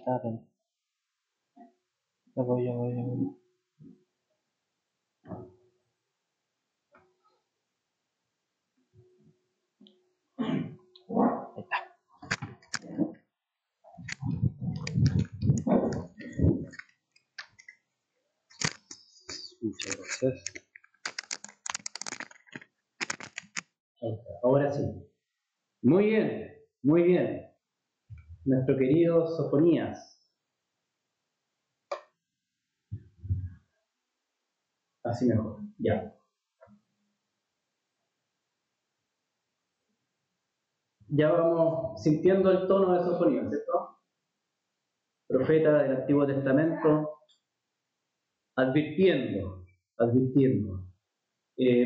Está atento. Ya voy, ya voy, ya voy. Ahí está. Muchas gracias. Ahí está. Ahora sí. Muy bien, muy bien. Nuestro querido Sofonías. Así mejor. Ya. Ya vamos sintiendo el tono de Sofonías, ¿cierto? Profeta del Antiguo Testamento, advirtiendo.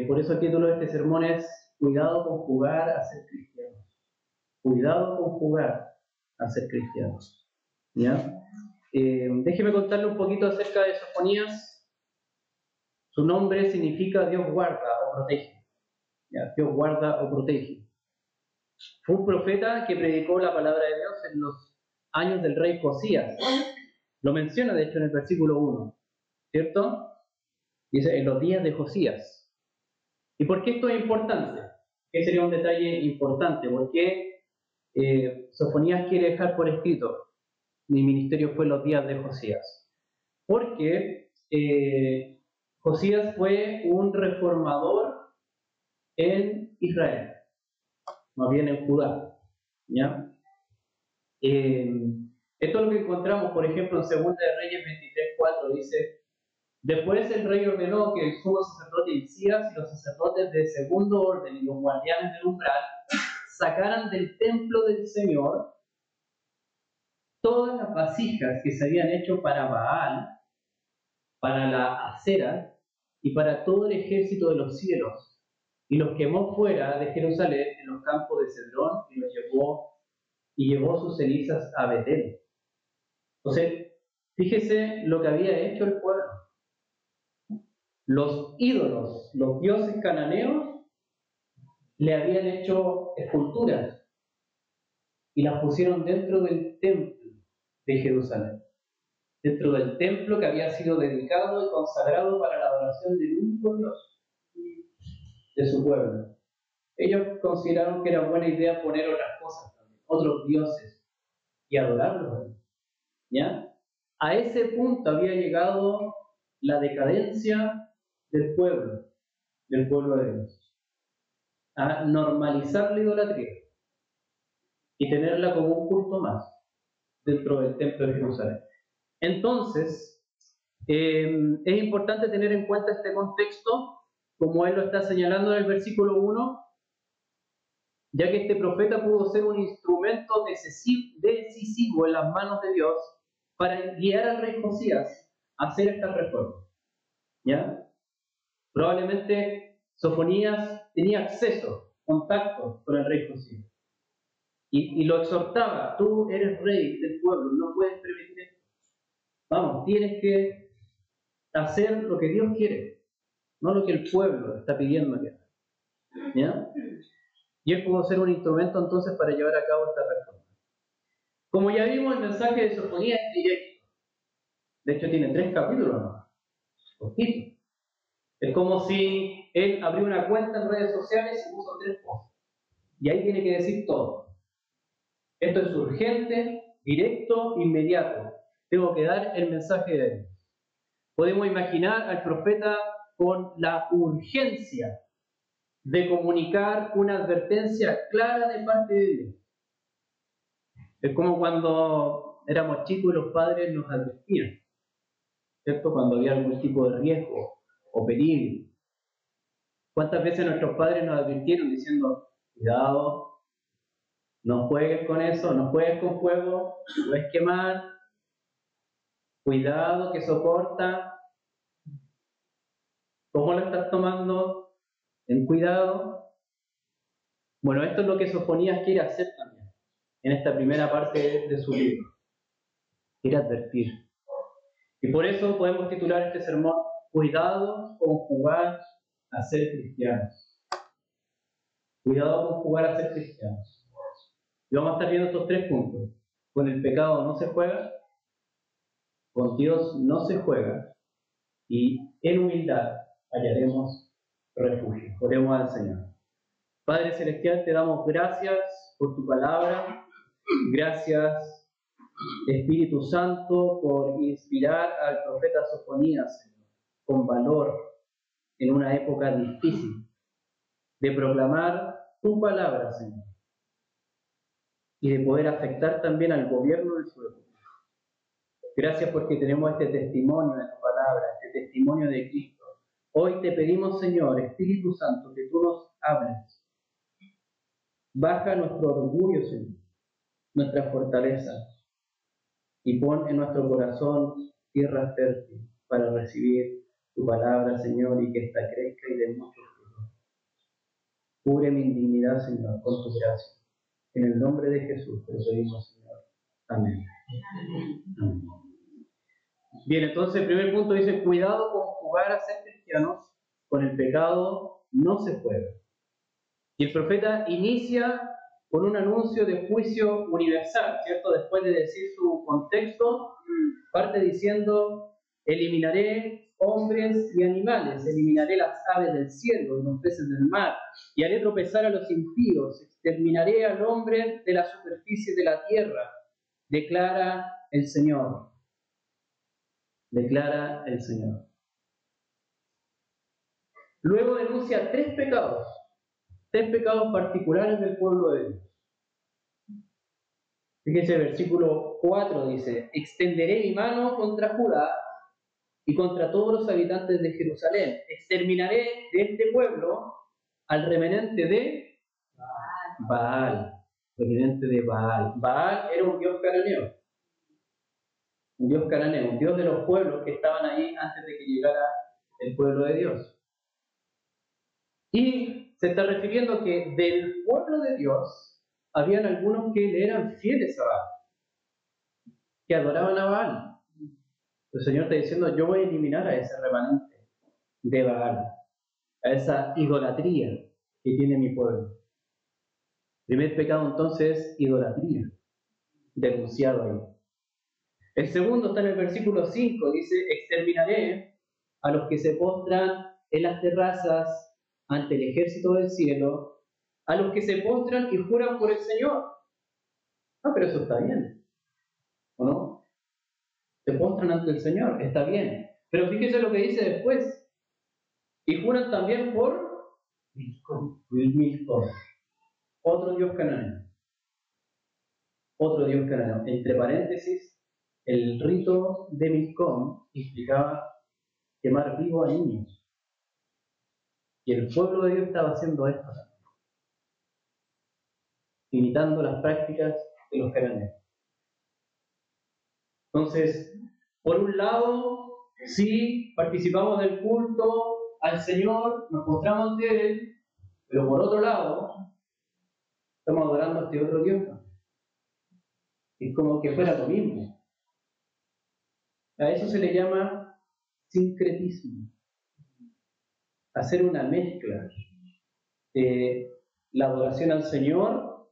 Por eso el título de este sermón es Cuidado con jugar a ser cristianos. Cuidado con jugar a ser cristianos. ¿Ya? Déjeme contarle un poquito acerca de Sofonías. Su nombre significa Dios guarda o protege. ¿Ya? Dios guarda o protege. Fue un profeta que predicó la palabra de Dios en los años del rey Josías. Lo menciona, de hecho, en el versículo 1. ¿Cierto? Dice, en los días de Josías. ¿Y por qué esto es importante? ¿Qué sería un detalle importante? ¿Por qué Sofonías quiere dejar por escrito? Mi ministerio fue en los días de Josías. Porque Josías fue un reformador en Israel, más bien en Judá. ¿Ya? Esto es lo que encontramos, por ejemplo, en 2 de Reyes 23:4, dice: después el rey ordenó que el sumo sacerdote Hilcías y los sacerdotes de segundo orden y los guardianes del umbral sacaran del templo del Señor todas las vasijas que se habían hecho para Baal, para la acera y para todo el ejército de los cielos, y los quemó fuera de Jerusalén en los campos de Cedrón y llevó sus cenizas a Betel. Entonces, fíjese lo que había hecho el pueblo. Los ídolos, los dioses cananeos, le habían hecho esculturas y las pusieron dentro del templo de Jerusalén, dentro del templo que había sido dedicado y consagrado para la adoración del único Dios de su pueblo. Ellos consideraron que era buena idea poner otras cosas también, otros dioses, y adorarlos. ¿Ya? A ese punto había llegado la decadencia del pueblo de Dios, a normalizar la idolatría y tenerla como un culto más dentro del templo de Jerusalén. Entonces, es importante tener en cuenta este contexto, como él lo está señalando en el versículo 1, ya que este profeta pudo ser un instrumento decisivo en las manos de Dios para guiar al rey Josías a hacer esta reforma. ¿Ya? Probablemente Sofonías tenía acceso, contacto con el rey Josías. Y lo exhortaba: tú eres rey del pueblo, no puedes permitir esto. Vamos, tienes que hacer lo que Dios quiere, no lo que el pueblo está pidiendo que haga. ¿Ya? Y él pudo ser un instrumento entonces para llevar a cabo esta reforma. Como ya vimos, el mensaje de Sofonías es directo. De hecho, tiene 3 capítulos nomás. Poquito. Es como si él abrió una cuenta en redes sociales y puso 3 cosas. Y ahí tiene que decir todo. Esto es urgente, directo, inmediato. Tengo que dar el mensaje de Dios. Podemos imaginar al profeta con la urgencia de comunicar una advertencia clara de parte de Dios. Es como cuando éramos chicos y los padres nos advertían, ¿cierto? Cuando había algún tipo de riesgo o peligro. ¿Cuántas veces nuestros padres nos advirtieron diciendo: cuidado, no juegues con eso, no juegues con fuego, no puedes quemar, cuidado que soporta, ¿cómo lo estás tomando? Ten cuidado. Bueno, esto es lo que Sofonías quiere hacer también en esta primera parte de su libro. Quiere advertir. Y por eso podemos titular este sermón: Cuidado con jugar a ser cristianos. Cuidado con jugar a ser cristianos. Y vamos a estar viendo estos 3 puntos. Con el pecado no se juega, Con Dios no se juega y en humildad hallaremos refugio. Oremos al Señor. Padre Celestial, te damos gracias por tu palabra. Gracias, Espíritu Santo, por inspirar al profeta Sofonías, Señor, con valor en una época difícil, de proclamar tu palabra, Señor, y de poder afectar también al gobierno del pueblo. Gracias porque tenemos este testimonio de tu palabra, este testimonio de Cristo. Hoy te pedimos, Señor, Espíritu Santo, que tú nos hables. Baja nuestro orgullo, Señor, nuestra fortaleza, y pon en nuestro corazón tierra fértil para recibir tu palabra, Señor, y que ésta crezca y dé mucho fruto. Cubre mi indignidad, Señor, con tu gracia. En el nombre de Jesús te lo pedimos, Señor. Amén. Amén. Bien, entonces el primer punto dice, cuidado con jugar a ser cristianos, con el pecado no se juega. Y el profeta inicia con un anuncio de juicio universal, ¿cierto? Después de decir su contexto, parte diciendo, eliminaré hombres y animales, eliminaré las aves del cielo y los peces del mar, y haré tropezar a los impíos, exterminaré al hombre de la superficie de la tierra, declara el Señor. Declara el Señor. Luego denuncia tres pecados particulares del pueblo de Dios. Fíjense, el versículo 4 dice, extenderé mi mano contra Judá y contra todos los habitantes de Jerusalén. Exterminaré de este pueblo al remanente de Baal. Remanente de Baal. Baal era un dios cananeo. Un dios cananeo, un dios de los pueblos que estaban ahí antes de que llegara el pueblo de Dios. Y se está refiriendo que del pueblo de Dios habían algunos que le eran fieles a Baal, que adoraban a Baal. El Señor está diciendo, yo voy a eliminar a ese remanente de Baal, a esa idolatría que tiene mi pueblo. Primer pecado entonces es idolatría, denunciado ahí. El segundo está en el versículo 5, dice, exterminaré a los que se postran en las terrazas ante el ejército del cielo, a los que se postran y juran por el Señor. Ah, pero eso está bien, ¿o no? Se postran ante el Señor, está bien. Pero fíjese lo que dice después. Y juran también por Milcom, otro dios cananeo. Otro dios cananeo. Entre paréntesis, el rito de Milcom implicaba quemar vivo a niños. Y el pueblo de Dios estaba haciendo esto también, imitando las prácticas de los cananeos. Entonces, por un lado, sí, participamos del culto al Señor, nos postramos ante Él, pero por otro lado, estamos adorando a este otro Dios. Es como que fuera lo mismo. A eso se le llama sincretismo. Hacer una mezcla de la adoración al Señor,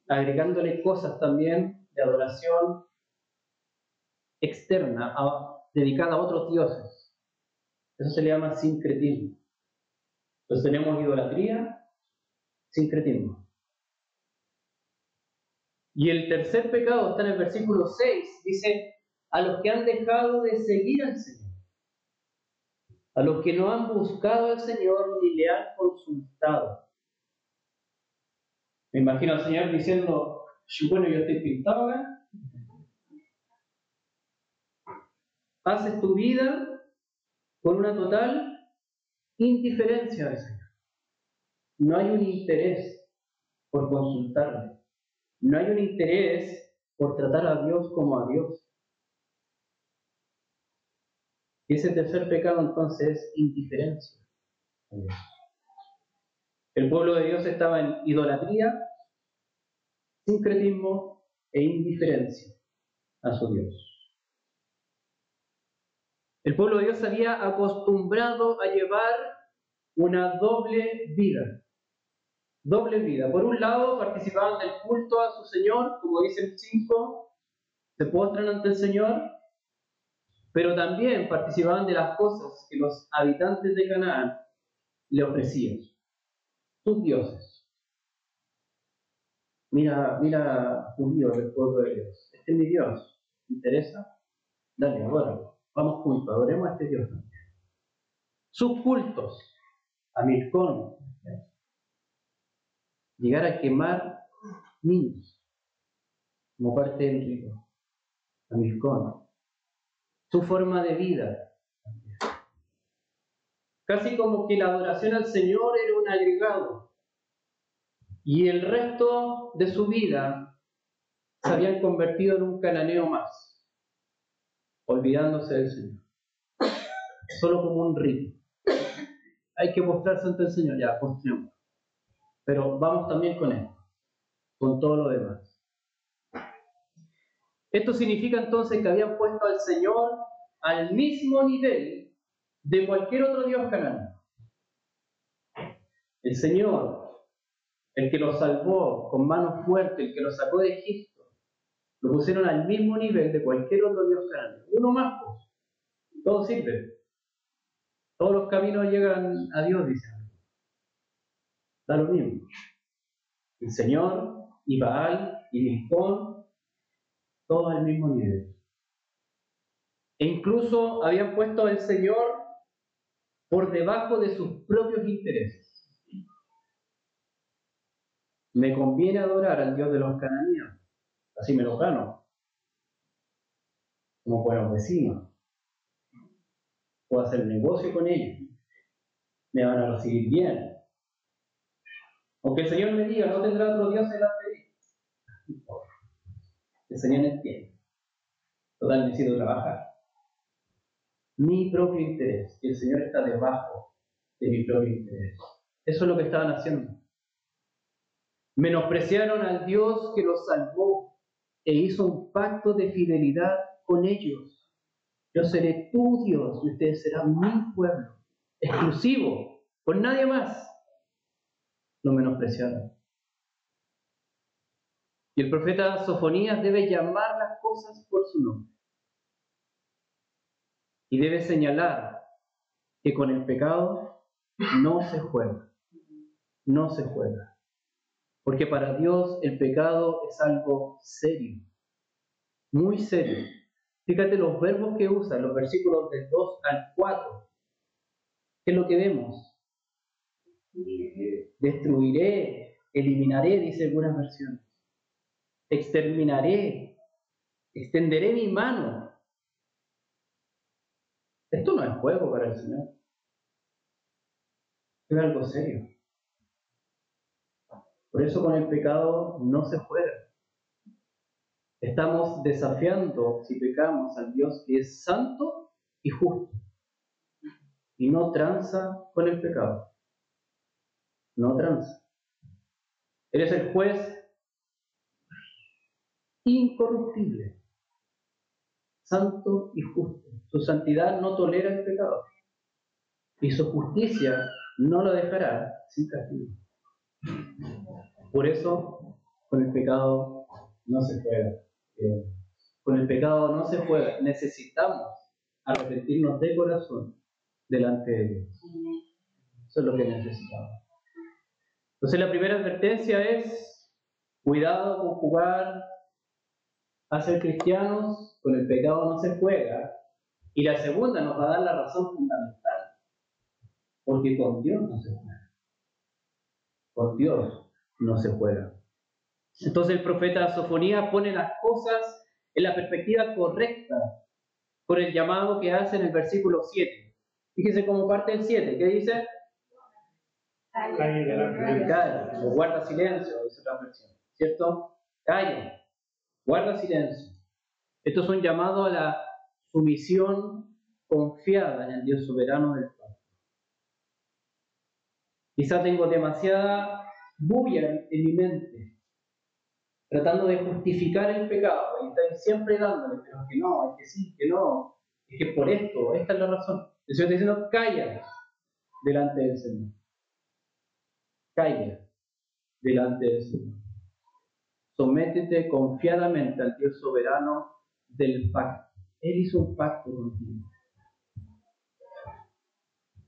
agregándole cosas también de adoración externa, dedicada a otros dioses. Eso se le llama sincretismo. Entonces tenemos idolatría, sincretismo. Y el tercer pecado está en el versículo 6, dice, a los que han dejado de seguir al Señor, a los que no han buscado al Señor ni le han consultado. Me imagino al Señor diciendo, bueno, yo estoy pintado acá. Haces tu vida con una total indiferencia al Señor. No hay un interés por consultarle. No hay un interés por tratar a Dios como a Dios. Y ese tercer pecado entonces es indiferencia a Dios. El pueblo de Dios estaba en idolatría, sincretismo e indiferencia a su Dios. El pueblo de Dios se había acostumbrado a llevar una doble vida. Doble vida. Por un lado, participaban del culto a su Señor, como dice el 5, se postran ante el Señor, pero también participaban de las cosas que los habitantes de Canaán le ofrecían, sus dioses. Mira, judío del pueblo de Dios, este es mi Dios, ¿te interesa? Dale, adóralo, vamos juntos, adoremos a este Dios también. Sus cultos, a Milcón, llegar a quemar niños como parte del rito, a Milcón. Su forma de vida, casi como que la adoración al Señor era un agregado y el resto de su vida se habían convertido en un cananeo más, olvidándose del Señor, solo como un rito. Hay que postrarse ante el Señor, ya, postremos, pero vamos también con esto, con todo lo demás. Esto significa entonces que habían puesto al Señor al mismo nivel de cualquier otro dios cananeo. El Señor, el que los salvó con mano fuerte, el que los sacó de Egipto, lo pusieron al mismo nivel de cualquier otro dios cananeo. Uno más, pues. Todo sirve. Todos los caminos llegan a Dios, dicen. Da lo mismo. El Señor, y Baal, y Milcón, todos al mismo nivel. E incluso habían puesto al Señor por debajo de sus propios intereses. Me conviene adorar al Dios de los cananeos, así me lo gano, como buenos vecinos. Puedo hacer negocio con ellos, me van a recibir bien. Aunque el Señor me diga, no tendrá otro Dios en la fe. El Señor entiende. Total, necesito trabajar. Mi propio interés, y el Señor está debajo de mi propio interés. Eso es lo que estaban haciendo. Menospreciaron al Dios que los salvó e hizo un pacto de fidelidad con ellos. Yo seré tu Dios y ustedes serán mi pueblo, exclusivo, con nadie más. Lo menospreciaron. Y el profeta Sofonías debe llamar las cosas por su nombre. Y debe señalar que con el pecado no se juega. No se juega. Porque para Dios el pecado es algo serio. Muy serio. Fíjate los verbos que usa, los versículos del 2 al 4. ¿Qué es lo que vemos? Destruiré, eliminaré, dice algunas versiones. Exterminaré, extenderé mi mano. Esto no es juego para el Señor. Es algo serio. Por eso con el pecado no se juega. Estamos desafiando, si pecamos, al Dios que es santo y justo. Y no tranza con el pecado. No tranza. Él es el juez incorruptible, santo y justo. Su santidad no tolera el pecado. Y su justicia no lo dejará sin castigo. Por eso, con el pecado no se juega. Con el pecado no se juega. Necesitamos arrepentirnos de corazón delante de Dios. Eso es lo que necesitamos. Entonces la primera advertencia es cuidado con jugar a ser cristianos, con el pecado no se juega. Y la segunda nos va a dar la razón fundamental, porque con Dios no se juega. Con Dios no se juega. Entonces el profeta Sofonías pone las cosas en la perspectiva correcta por el llamado que hace en el versículo 7. Fíjese cómo parte el 7, ¿qué dice? Calla, o guarda silencio, dice otra versión, ¿cierto? Calla, guarda silencio. Esto es un llamado a la sumisión confiada en el Dios soberano del Padre. Quizá tengo demasiada bulla en mi mente, tratando de justificar el pecado, y estoy siempre dándole, pero que no, es que sí, que no, es que por esto, esta es la razón. El Señor está diciendo, calla delante del Señor. Calla delante del Señor. Sométete confiadamente al Dios soberano del pacto. Él hizo un pacto contigo.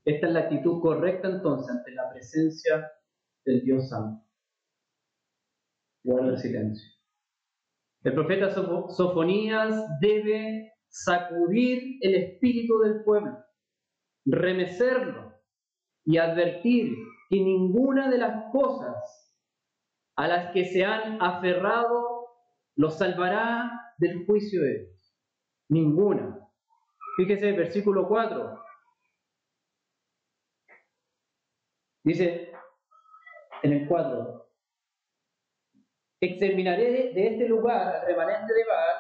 Esta es la actitud correcta entonces ante la presencia del Dios Santo. Guarda el silencio. El profeta Sofonías debe sacudir el espíritu del pueblo, remecerlo y advertir que ninguna de las cosas a las que se han aferrado los salvará del juicio de Dios. Ninguna. Fíjese, versículo 4. Dice en el 4: exterminaré de este lugar al remanente de Baal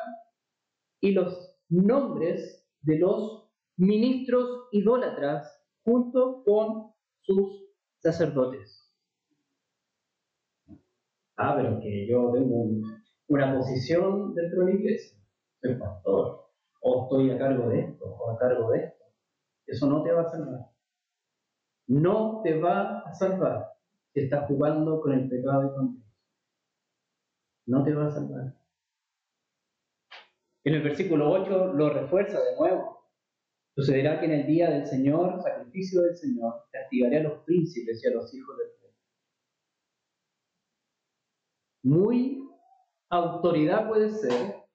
y los nombres de los ministros idólatras junto con sus sacerdotes. Pero que yo tengo una posición dentro de la iglesia, soy pastor, o estoy a cargo de esto, o a cargo de esto. Eso no te va a salvar. No te va a salvar si estás jugando con el pecado y con Dios. No te va a salvar. En el versículo 8 lo refuerza de nuevo. Sucederá que en el día del Señor, sacrificio del Señor, castigaré a los príncipes y a los hijos del rey. Muy autoridad puede ser,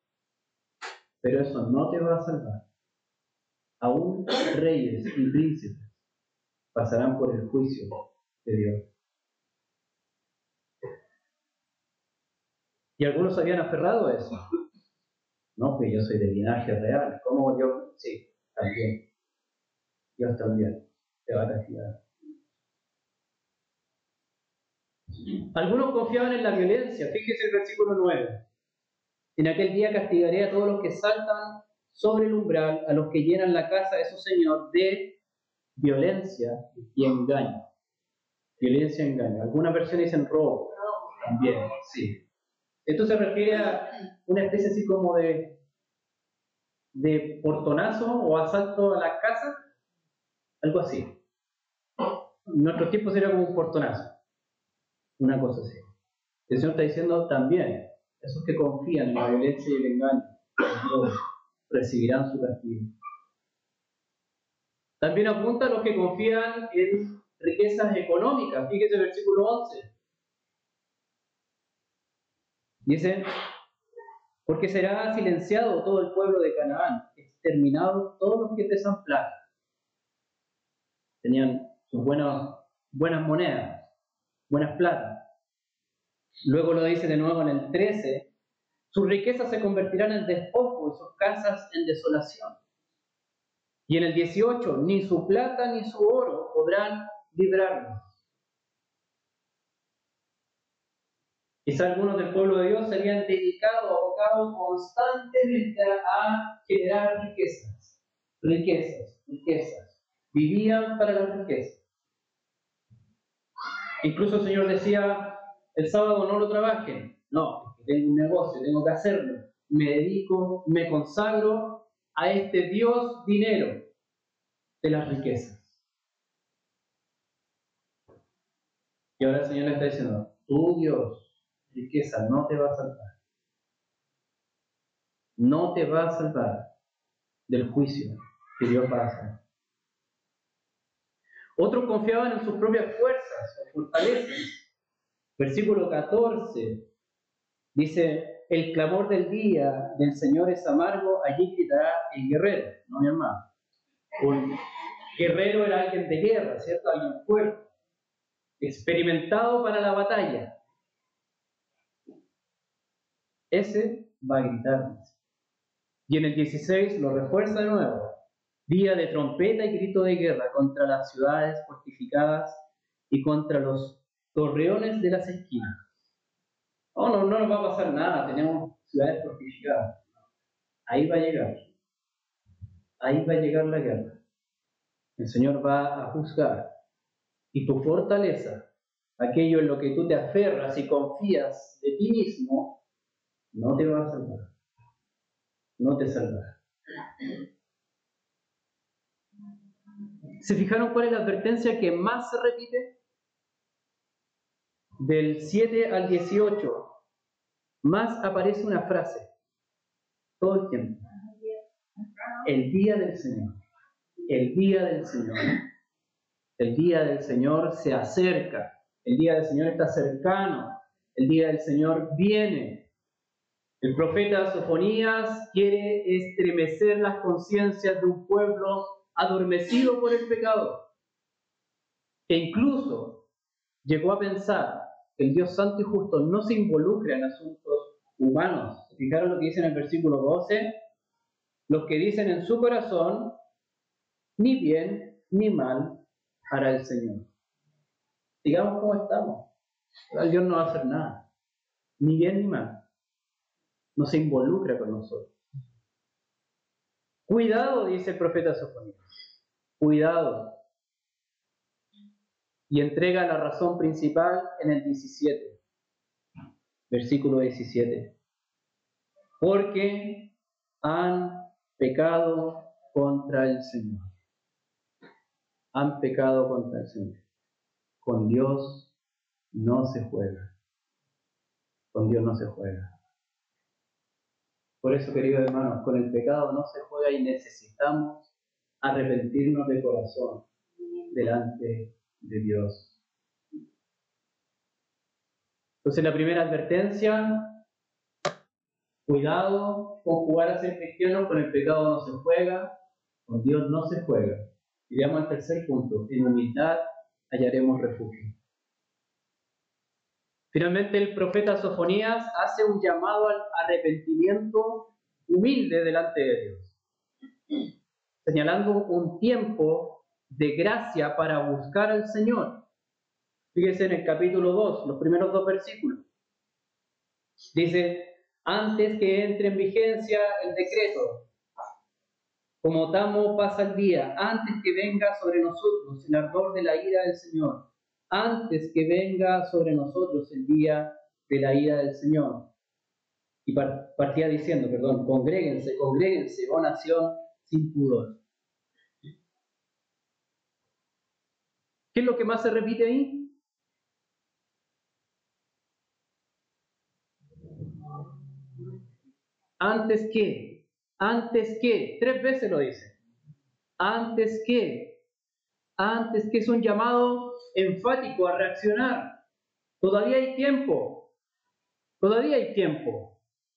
pero eso no te va a salvar. Aún reyes y príncipes pasarán por el juicio de Dios. Y algunos habían aferrado a eso. No, que yo soy de linaje real. ¿Cómo yo? Sí, también. Dios también te va a castigar. Algunos confiaban en la violencia. Fíjese el versículo 9. En aquel día castigaré a todos los que saltan sobre el umbral, a los que llenan la casa de su Señor de violencia y engaño. Violencia y engaño. Algunas versiones dicen robo. También, sí. Esto se refiere a una especie así como de portonazo o asalto a la casa. Algo así. En nuestros tiempos sería como un portonazo. Una cosa así. El Señor está diciendo también, esos que confían en la violencia y el engaño, recibirán su castigo. También apunta a los que confían en riquezas económicas. Fíjese el versículo 11. Dice: porque será silenciado todo el pueblo de Canaán, exterminados todos los que pesan plata. Tenían sus buenas monedas, buenas plata. Luego lo dice de nuevo en el 13: sus riquezas se convertirán en despojo y sus casas en desolación. Y en el 18: ni su plata ni su oro podrán librarlos. Quizá algunos del pueblo de Dios se habían dedicado, abocado constantemente a generar riquezas. Vivían para las riquezas. Incluso el Señor decía: el sábado no lo trabajen. No, tengo un negocio, tengo que hacerlo. Me dedico, me consagro a este Dios dinero de las riquezas. Y ahora el Señor le está diciendo: tu Dios, riqueza, no te va a salvar. No te va a salvar del juicio que Dios va a hacer. Otros confiaban en sus propias fuerzas o fortalezas. Versículo 14 dice: el clamor del día del Señor es amargo, allí gritará el guerrero. No, mi hermano. Un guerrero era alguien de guerra, ¿cierto? Alguien fuerte, experimentado para la batalla. Ese va a gritar. Y en el 16 lo refuerza de nuevo: día de trompeta y grito de guerra contra las ciudades fortificadas y contra los torreones de las esquinas. No nos va a pasar nada, tenemos ciudades fortificadas. Ahí va a llegar la guerra. El Señor va a juzgar. Y tu fortaleza, aquello en lo que tú te aferras y confías de ti mismo, no te va a salvar. No te salvará. ¿Se fijaron cuál es la advertencia que más se repite? Del 7 al 18, más aparece una frase todo el tiempo. El día del Señor. El día del Señor. El día del Señor se acerca. El día del Señor está cercano. El día del Señor viene. El profeta Sofonías quiere estremecer las conciencias de un pueblo adormecido por el pecado. E incluso llegó a pensar que el Dios santo y justo no se involucra en asuntos humanos. ¿Fijaron lo que dice en el versículo 12? Los que dicen en su corazón, ni bien ni mal hará el Señor. Digamos cómo estamos. Dios no va a hacer nada. Ni bien ni mal. No se involucra con nosotros. Cuidado, dice el profeta Sofonías. Cuidado. Y entrega la razón principal en el 17. Versículo 17. Porque han pecado contra el Señor. Han pecado contra el Señor. Con Dios no se juega. Con Dios no se juega. Por eso, queridos hermanos, con el pecado no se juega y necesitamos arrepentirnos de corazón delante de Dios. Entonces, la primera advertencia, cuidado con jugar a ser cristiano, con el pecado no se juega, con Dios no se juega. Y veamos el tercer punto, en humildad hallaremos refugio. Finalmente, el profeta Sofonías hace un llamado al arrepentimiento humilde delante de Dios, señalando un tiempo de gracia para buscar al Señor. Fíjense en el capítulo 2, los primeros 2 versículos. Dice, antes que entre en vigencia el decreto, como tamo pasa el día, antes que venga sobre nosotros el ardor de la ira del Señor, antes que venga sobre nosotros el día de la ira del Señor. Y partía diciendo, congréguense, congréguense, oh nación sin pudor. ¿Qué es lo que más se repite ahí? Antes que, 3 veces lo dice. Antes que es un llamado enfático a reaccionar. Todavía hay tiempo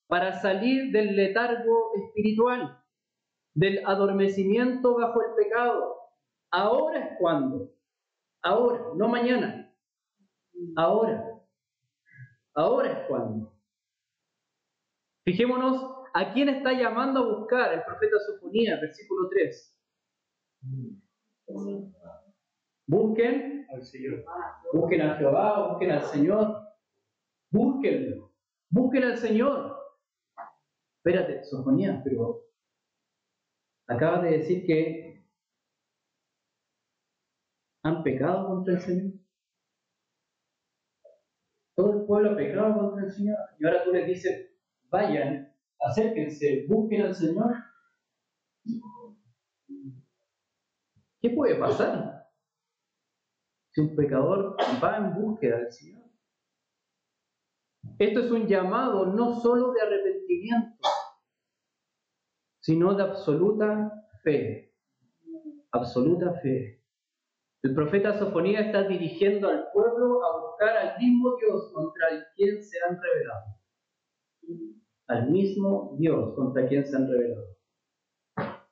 para salir del letargo espiritual, del adormecimiento bajo el pecado. Ahora es cuando. Ahora, no mañana. Ahora es cuando. Fijémonos a quién está llamando a buscar el profeta Sofonías, versículo 3. Busquen al Señor. Busquen a Jehová, busquen al Señor. Búsquenlo. Busquen al Señor. Espérate, Sofonías, pero acabas de decir que han pecado contra el Señor. Todo el pueblo ha pecado contra el Señor. Y ahora tú les dices, vayan, acérquense, busquen al Señor. ¿Qué puede pasar si un pecador va en búsqueda del Señor? Esto es un llamado no solo de arrepentimiento, sino de absoluta fe. Absoluta fe. El profeta Sofonías está dirigiendo al pueblo a buscar al mismo Dios contra el quien se han rebelado. Al mismo Dios contra quien se han rebelado.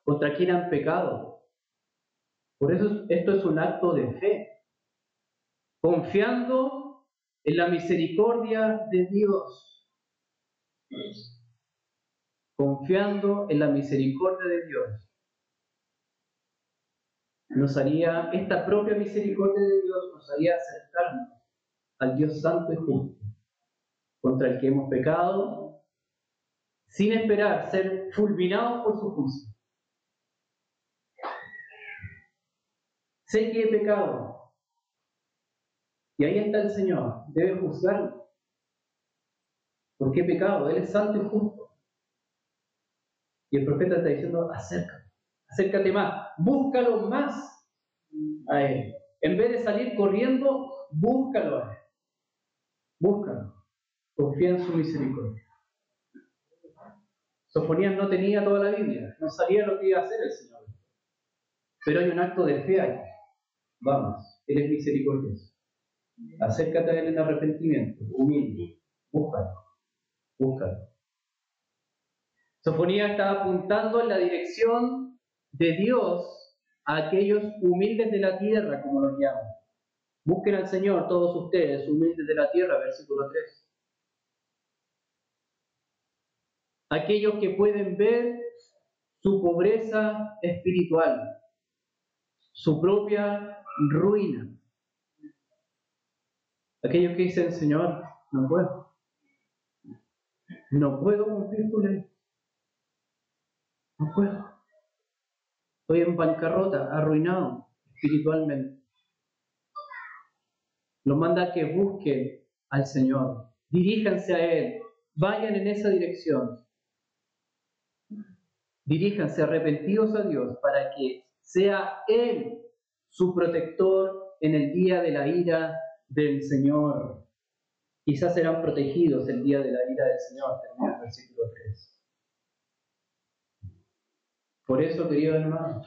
Contra quien han pecado. Por eso esto es un acto de fe. Confiando en la misericordia de Dios. Confiando en la misericordia de Dios. Esta propia misericordia de Dios nos haría acercarnos al Dios santo y justo, contra el que hemos pecado, sin esperar ser fulminados por su juicio. Sé que he pecado, y ahí está el Señor, debe juzgarlo. ¿Por qué he pecado? Él es santo y justo. Y el profeta está diciendo, acércate más, búscalo más a Él. En vez de salir corriendo, búscalo a Él. Búscalo. Confía en su misericordia. Sofonías no tenía toda la Biblia, no sabía lo que iba a hacer el Señor. Pero hay un acto de fe aquí. Vamos, Él es misericordioso. Acércate a Él en arrepentimiento, humilde, búscalo, búscalo. Sofonías está apuntando en la dirección de Dios a aquellos humildes de la tierra, como los llaman. Busquen al Señor todos ustedes, humildes de la tierra, versículo 3. Aquellos que pueden ver su pobreza espiritual, su propia ruina. Aquellos que dicen, Señor, no puedo cumplir tu ley. No puedo. Estoy en bancarrota, arruinado espiritualmente. Los manda a que busquen al Señor, diríjanse a Él, vayan en esa dirección. Diríjanse arrepentidos a Dios para que sea Él su protector en el día de la ira del Señor. Quizás serán protegidos el día de la ira del Señor, termina el versículo 3. Por eso, queridos hermanos,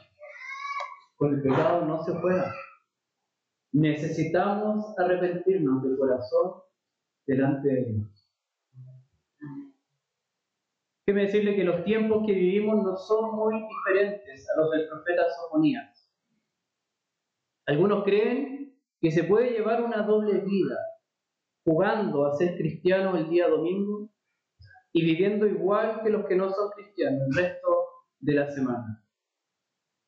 con el pecado no se juega. Necesitamos arrepentirnos de corazón delante de Dios. Déjeme decirle que los tiempos que vivimos no son muy diferentes a los del profeta Sofonías. Algunos creen que se puede llevar una doble vida, jugando a ser cristiano el día domingo y viviendo igual que los que no son cristianos el resto de la semana,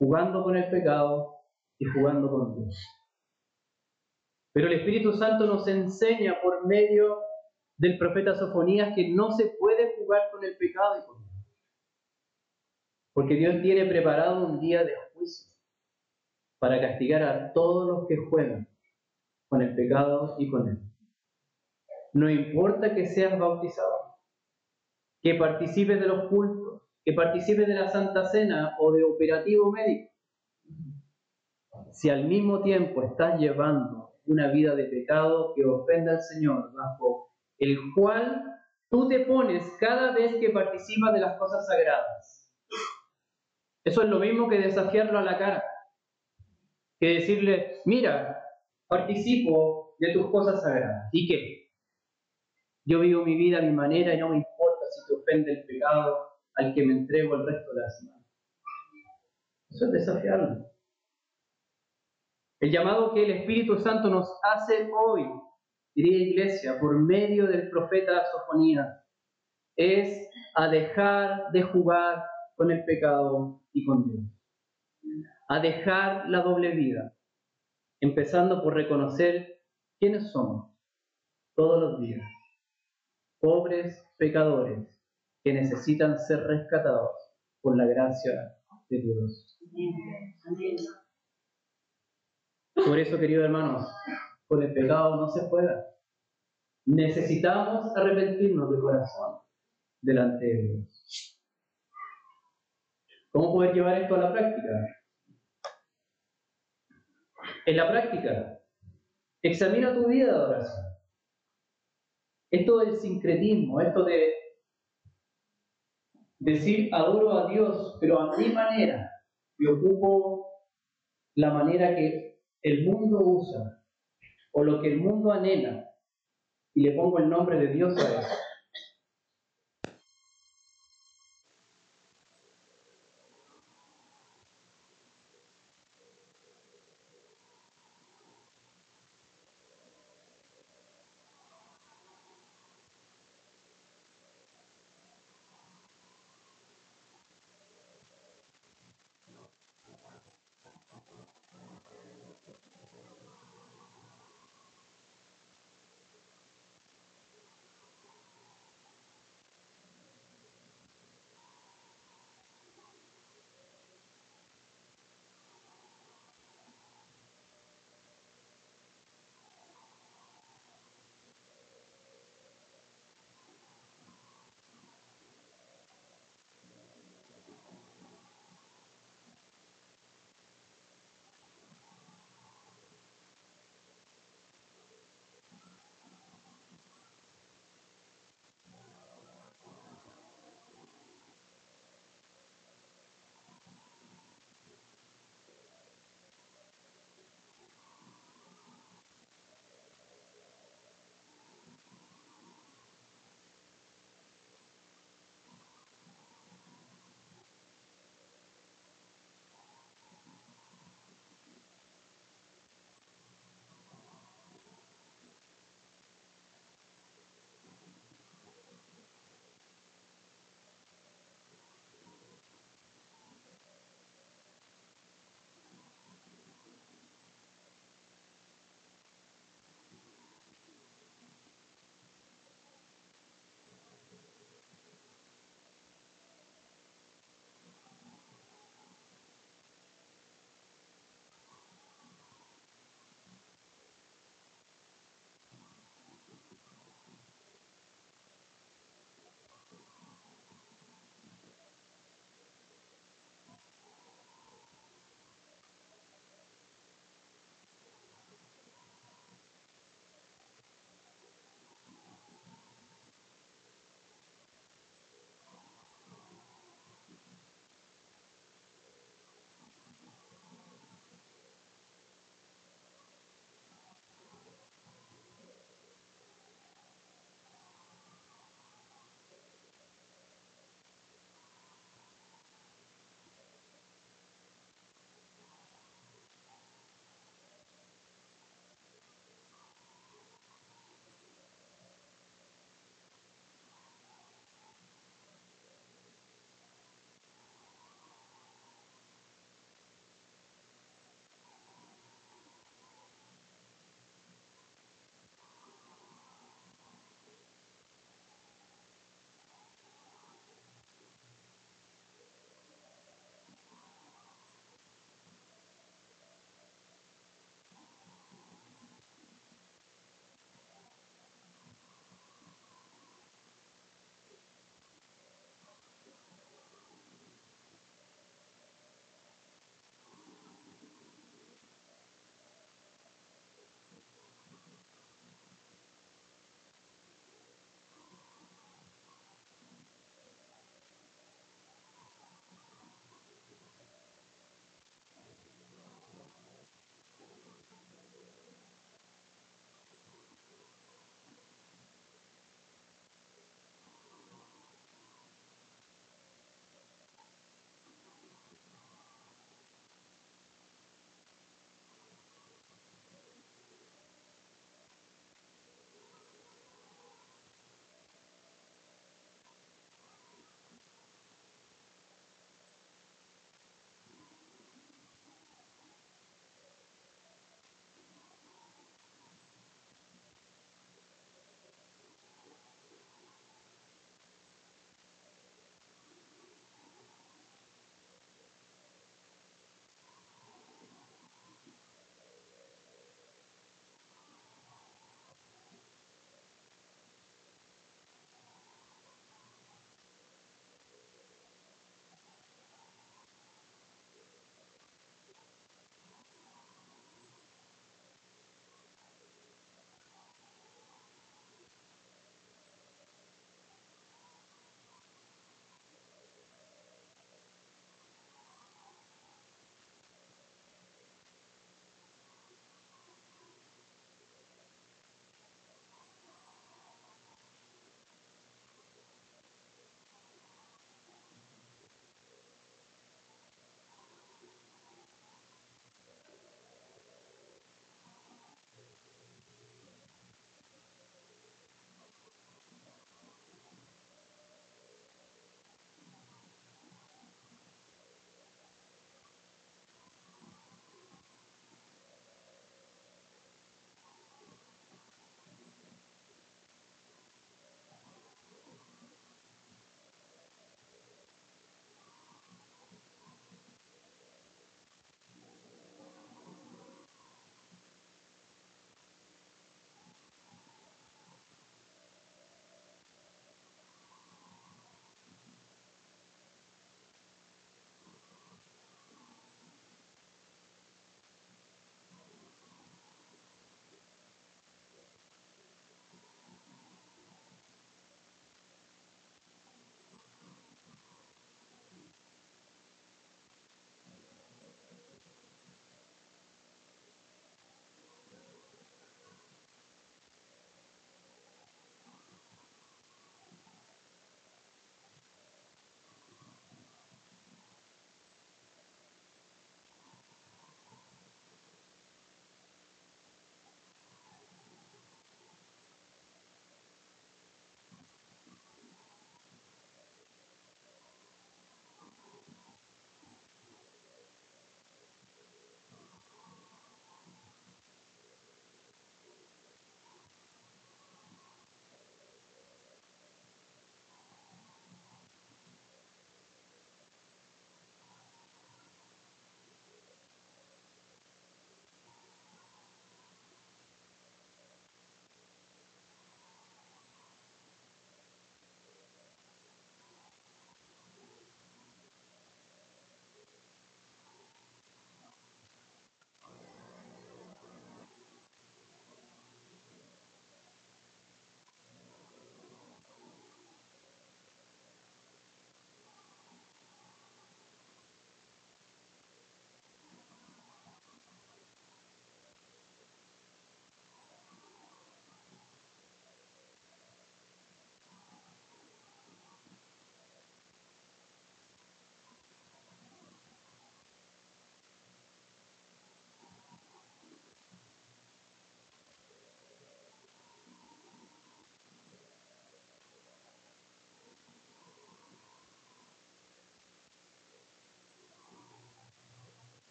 jugando con el pecado y jugando con Dios. Pero el Espíritu Santo nos enseña por medio del profeta Sofonías que no se puede jugar con el pecado y con Dios. Porque Dios tiene preparado un día de juicio para castigar a todos los que juegan con el pecado y con Él. No importa que seas bautizado, que participes de los cultos, que participes de la Santa Cena o de operativo médico. Si al mismo tiempo estás llevando una vida de pecado que ofende al Señor, bajo el cual tú te pones cada vez que participas de las cosas sagradas. Eso es lo mismo que desafiarlo a la cara, que decirle, mira, participo de tus cosas sagradas. ¿Y qué? Yo vivo mi vida a mi manera y no me importa si te ofende el pecado al que me entrego el resto de la semana. Eso es desafiarlo. El llamado que el Espíritu Santo nos hace hoy, querida iglesia, por medio del profeta Sofonías, es a dejar de jugar con el pecado y con Dios. A dejar la doble vida, empezando por reconocer quiénes somos todos los días. Pobres pecadores que necesitan ser rescatados por la gracia de Dios. Por eso, queridos hermanos, con el pecado no se juega. Necesitamos arrepentirnos de corazón delante de Dios. ¿Cómo poder llevar esto a la práctica? En la práctica, examina tu vida de oración. Esto del sincretismo, esto de decir adoro a Dios, pero a mi manera, y ocupo la manera que el mundo usa, o lo que el mundo anhela, y le pongo el nombre de Dios a eso.